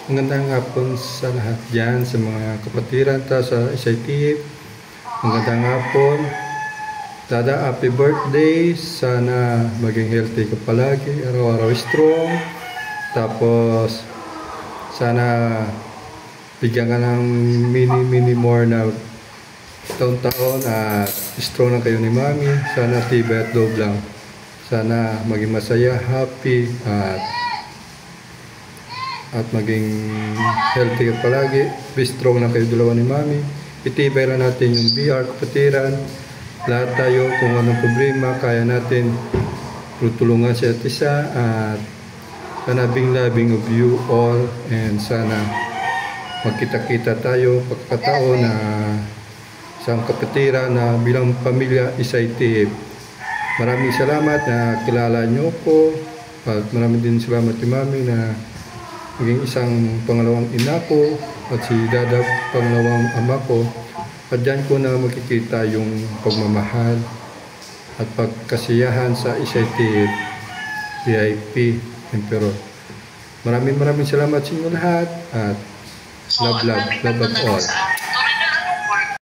Magandang hapon sa lahat dyan, sa mga kapatiran ta sa SITF. Magandang hapon. Dada, happy birthday. Sana maging healthy ka palagi, araw-araw strong. Tapos, sana bigyan ka ng mini more na taon-taon at strong na kayo ni Mami. Sana tibay at loob lang. Sana maging masaya, happy at maging healthy ka palagi. Be strong na kayo dalawa ni Mami. Itibay lang natin yung BR kapatiran. Lahat tayo kung anong problema kaya natin tutulungan sa isa't isa. At sana being loving of you all, and sana magkita-kita tayo pagkataon na isang kapatiran na bilang pamilya SITF. Maraming salamat na kilala nyo ko, at maraming din salamat kay Mami na maging isang pangalawang ina ko at si Dada pangalawang ama ko. At dyan ko na makikita yung pagmamahal at pagkasiyahan sa SITF VIP Emperor. Maraming salamat sa inyo lahat at love at all.